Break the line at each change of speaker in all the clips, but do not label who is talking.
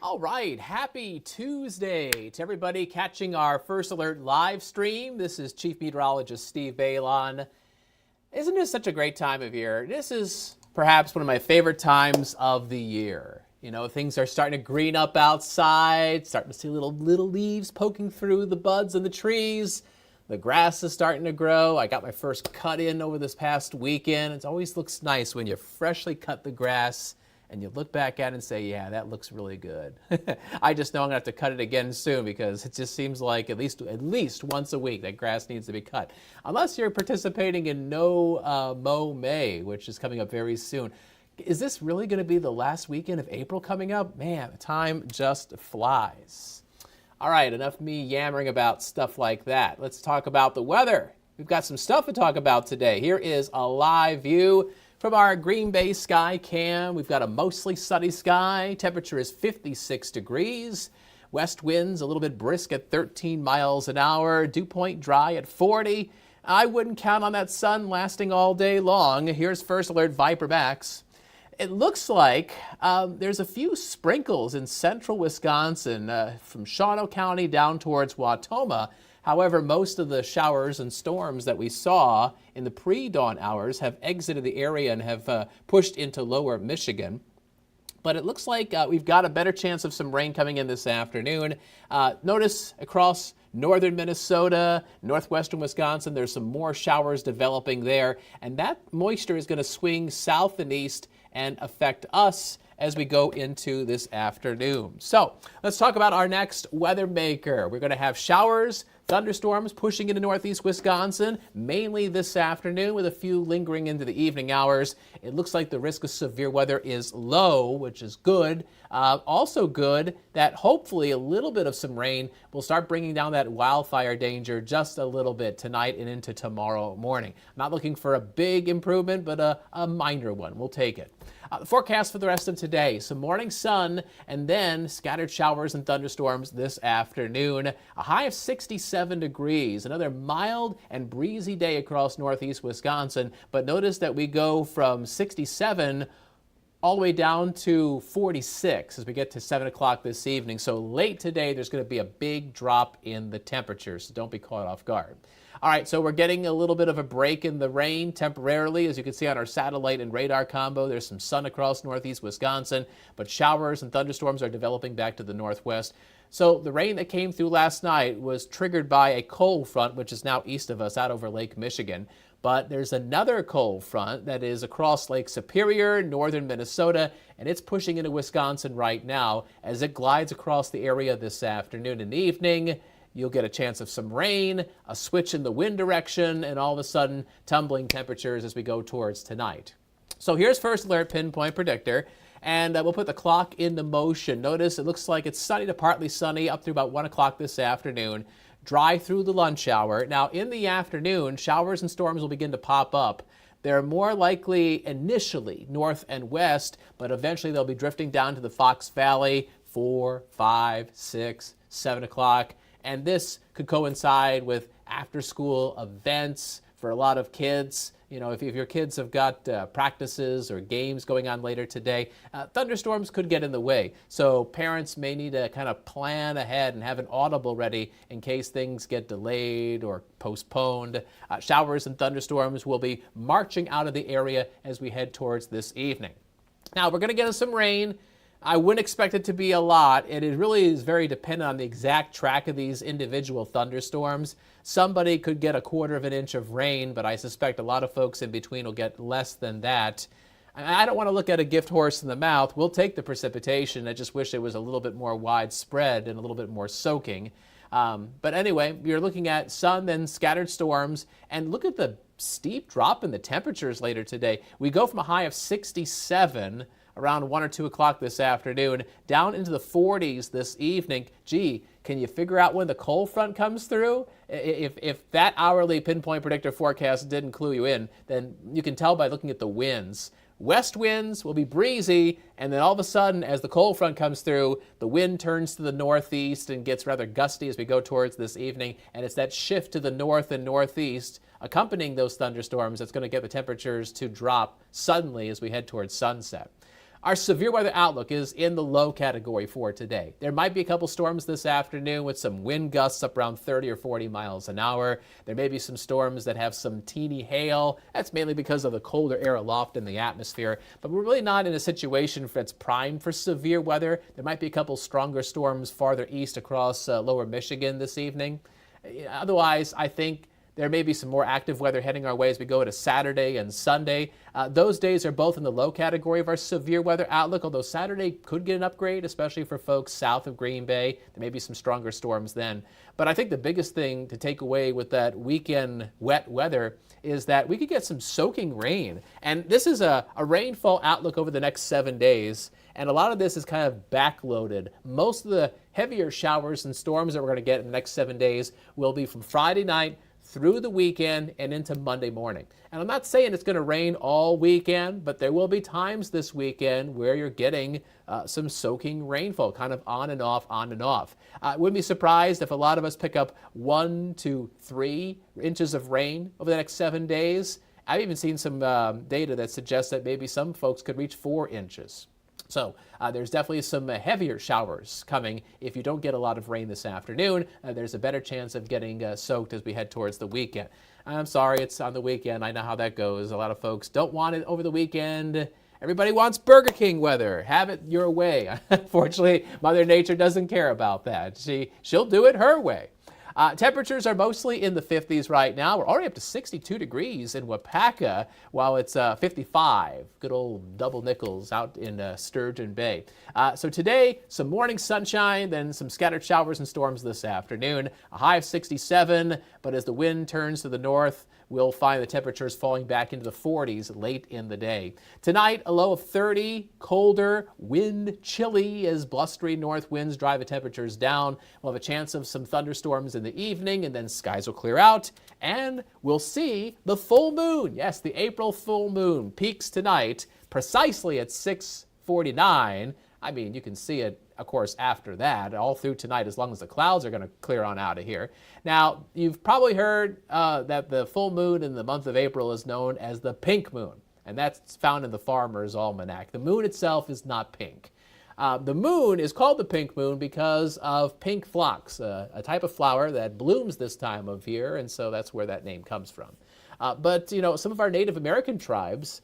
All right, happy Tuesday to everybody catching our First Alert live stream. This is Chief Meteorologist Steve Balon. Isn't this such a great time of year? This is perhaps one of my favorite times of the year. You know, things are starting to green up outside, starting to see little leaves poking through the buds and the trees. The grass is starting to grow. I got my first cut in over this past weekend. It always looks nice when you freshly cut the grass and you look back at it and say, yeah, that looks really good. I just know I'm gonna have to cut it again soon because it just seems like at least once a week that grass needs to be cut. Unless you're participating in No Mow May, which is coming up very soon. Is this really gonna be the last weekend of April coming up? Man, time just flies. All right, enough me yammering about stuff like that. Let's talk about the weather. We've got some stuff to talk about today. Here is a live view from our Green Bay sky cam. We've got a mostly sunny sky. Temperature is 56 degrees. West winds a little bit brisk at 13 miles an hour. Dew point dry at 40. I wouldn't count on that sun lasting all day long. Here's First Alert Viper Max. It looks like there's a few sprinkles in central Wisconsin from Shawano County down towards Wautoma. However, most of the showers and storms that we saw in the pre-dawn hours have exited the area and have pushed into lower Michigan. But it looks like we've got a better chance of some rain coming in this afternoon. Notice across northern Minnesota, northwestern Wisconsin, there's some more showers developing there. And that moisture is going to swing south and east and affect us as we go into this afternoon. So let's talk about our next weather maker. We're going to have showers, thunderstorms pushing into northeast Wisconsin, mainly this afternoon with a few lingering into the evening hours. It looks like the risk of severe weather is low, which is good. Also good that hopefully a little bit of some rain will start bringing down that wildfire danger just a little bit tonight and into tomorrow morning. Not looking for a big improvement, but a minor one. We'll take it. The forecast for the rest of today, some morning sun and then scattered showers and thunderstorms this afternoon. A high of 67 degrees, another mild and breezy day across northeast Wisconsin. But notice that we go from 67 all the way down to 46 as we get to 7 o'clock this evening. So late today, there's going to be a big drop in the temperature, so don't be caught off guard. All right, so we're getting a little bit of a break in the rain temporarily. As you can see on our satellite and radar combo, there's some sun across northeast Wisconsin, but showers and thunderstorms are developing back to the northwest. So the rain that came through last night was triggered by a cold front, which is now east of us out over Lake Michigan. But there's another cold front that is across Lake Superior, northern Minnesota, and it's pushing into Wisconsin right now. As it glides across the area this afternoon and evening, you'll get a chance of some rain, a switch in the wind direction, and all of a sudden tumbling temperatures as we go towards tonight. So here's First Alert Pinpoint Predictor, and we'll put the clock into motion. Notice it looks like it's sunny to partly sunny up through about 1 o'clock this afternoon. Dry through the lunch hour. Now in the afternoon, showers and storms will begin to pop up. They're more likely initially north and west, but eventually they'll be drifting down to the Fox Valley 4, 5, 6, 7 o'clock. And this could coincide with after-school events for a lot of kids. You know, if your kids have got practices or games going on later today, thunderstorms could get in the way. So parents may need to kind of plan ahead and have an audible ready in case things get delayed or postponed. Showers and thunderstorms will be marching out of the area as we head towards this evening. Now, we're going to get some rain. I wouldn't expect it to be a lot, and it really is very dependent on the exact track of these individual thunderstorms. Somebody could get 1/4 of an inch of rain, but I suspect a lot of folks in between will get less than that. I don't want to look at a gift horse in the mouth. We'll take the precipitation. I just wish it was a little bit more widespread and a little bit more soaking. But anyway, you're looking at sun, then scattered storms, and look at the steep drop in the temperatures later today. We go from a high of 67 around 1 or 2 o'clock this afternoon, down into the 40s this evening. Gee, can you figure out when the cold front comes through? If that hourly pinpoint predictor forecast didn't clue you in, then you can tell by looking at the winds. West winds will be breezy, and then all of a sudden, as the cold front comes through, the wind turns to the northeast and gets rather gusty as we go towards this evening, and it's that shift to the north and northeast accompanying those thunderstorms that's going to get the temperatures to drop suddenly as we head towards sunset. Our severe weather outlook is in the low category for today. There might be a couple storms this afternoon with some wind gusts up around 30 or 40 miles an hour. There may be some storms that have some teeny hail. That's mainly because of the colder air aloft in the atmosphere. But we're really not in a situation that's primed for severe weather. There might be a couple stronger storms farther east across lower Michigan this evening. Otherwise, I think there may be some more active weather heading our way as we go to Saturday and Sunday. Those days are both in the low category of our severe weather outlook, although Saturday could get an upgrade, especially for folks south of Green Bay. There may be some stronger storms then. But I think the biggest thing to take away with that weekend wet weather is that we could get some soaking rain. And this is a rainfall outlook over the next 7 days. And a lot of this is kind of backloaded. Most of the heavier showers and storms that we're going to get in the next 7 days will be from Friday night through the weekend and into Monday morning. And I'm not saying it's going to rain all weekend, but there will be times this weekend where you're getting some soaking rainfall, kind of on and off, on and off. I wouldn't be surprised if a lot of us pick up 1 to 3 inches of rain over the next 7 days. I've even seen some data that suggests that maybe some folks could reach 4 inches. So there's definitely some heavier showers coming. If you don't get a lot of rain this afternoon, there's a better chance of getting soaked as we head towards the weekend. I'm sorry, it's on the weekend. I know how that goes. A lot of folks don't want it over the weekend. Everybody wants Burger King weather. Have it your way. Unfortunately, Mother Nature doesn't care about that. She'll do it her way. Temperatures are mostly in the 50s right now. We're already up to 62 degrees in Wapaka, while it's 55. Good old double nickels out in Sturgeon Bay. So today, some morning sunshine, then some scattered showers and storms this afternoon. A high of 67, but as the wind turns to the north, we'll find the temperatures falling back into the 40s late in the day. Tonight, a low of 30, colder, wind chilly as blustery north winds drive the temperatures down. We'll have a chance of some thunderstorms in the evening, and then skies will clear out, and we'll see the full moon. Yes, the April full moon peaks tonight precisely at 6:49. I mean, you can see it, of course, after that, all through tonight, as long as the clouds are going to clear on out of here. Now, you've probably heard that the full moon in the month of April is known as the pink moon, and that's found in the Farmer's Almanac. The moon itself is not pink. The moon is called the pink moon because of pink phlox, a type of flower that blooms this time of year, and so that's where that name comes from. But, you know, some of our Native American tribes,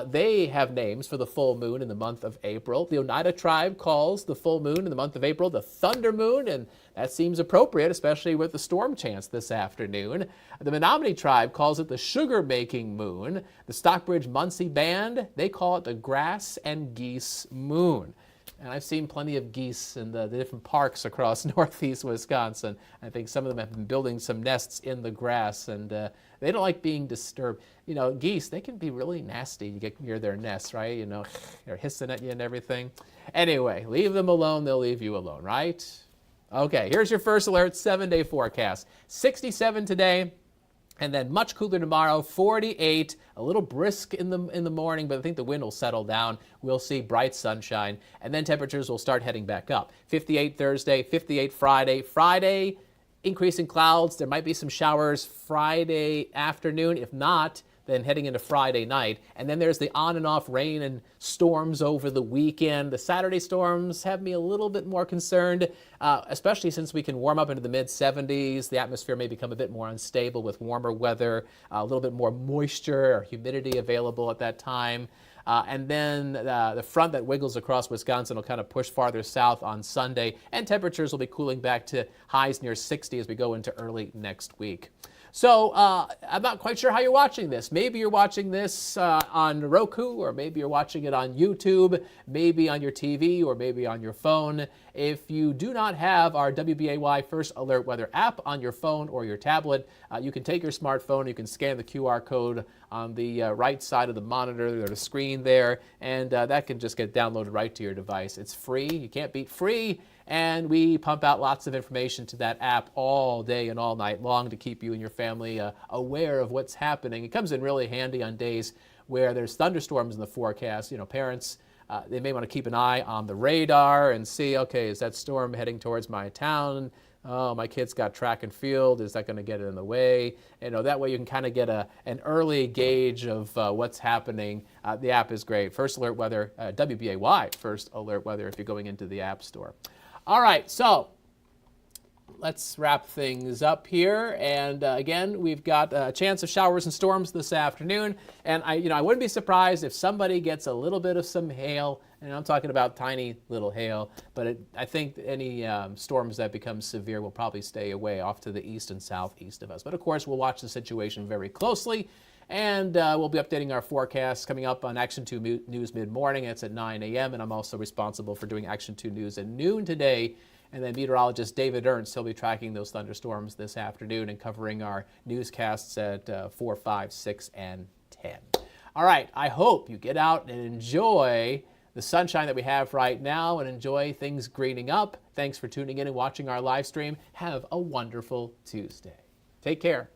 they have names for the full moon in the month of April. The Oneida tribe calls the full moon in the month of April the thunder moon, and that seems appropriate, especially with the storm chance this afternoon. The Menominee tribe calls it the sugar-making moon. The Stockbridge-Munsee band, they call it the grass and geese moon. And I've seen plenty of geese in the different parks across northeast Wisconsin. I think some of them have been building some nests in the grass, and they don't like being disturbed. You know, geese, they can be really nasty. You get near their nests, right? You know, they're hissing at you and everything. Anyway, leave them alone. They'll leave you alone, right? Okay, here's your first alert, 7-day forecast. 67 today. And then much cooler tomorrow, 48, a little brisk in the morning, but I think the wind will settle down. We'll see bright sunshine, and then temperatures will start heading back up. 58 Thursday, 58 Friday. Friday, increasing clouds. There might be some showers Friday afternoon. If not, then heading into Friday night. And then there's the on and off rain and storms over the weekend. The Saturday storms have me a little bit more concerned, especially since we can warm up into the mid-70s. The atmosphere may become a bit more unstable with warmer weather, a little bit more moisture or humidity available at that time. And then the front that wiggles across Wisconsin will kind of push farther south on Sunday, and temperatures will be cooling back to highs near 60 as we go into early next week. So I'm not quite sure how you're watching this. Maybe you're watching this on Roku, or maybe you're watching it on YouTube, maybe on your TV, or maybe on your phone. If you do not have our WBAY First Alert Weather app on your phone or your tablet, you can take your smartphone, you can scan the QR code on the right side of the monitor or the screen there, and that can just get downloaded right to your device. It's free. You can't beat free. And we pump out lots of information to that app all day and all night long to keep you and your family aware of what's happening. It comes in really handy on days where there's thunderstorms in the forecast. You know, parents, they may want to keep an eye on the radar and see, okay, is that storm heading towards my town? oh, my kid's got track and field. Is that going to get in the way? That way you can kind of get an early gauge of what's happening. The app is great. First Alert Weather, WBAY, First Alert Weather if you're going into the App Store. All right, so let's wrap things up here. And again, we've got a chance of showers and storms this afternoon. And I wouldn't be surprised if somebody gets a little bit of some hail. And I'm talking about tiny little hail. But I think any storms that become severe will probably stay away off to the east and southeast of us. But of course, we'll watch the situation very closely. And we'll be updating our forecast coming up on Action 2 News mid-morning. It's at 9 a.m. And I'm also responsible for doing Action 2 News at noon today. And then meteorologist David Ernst, he'll be tracking those thunderstorms this afternoon and covering our newscasts at 4, 5, 6, and 10. All right, I hope you get out and enjoy the sunshine that we have right now and enjoy things greening up. Thanks for tuning in and watching our live stream. Have a wonderful Tuesday. Take care.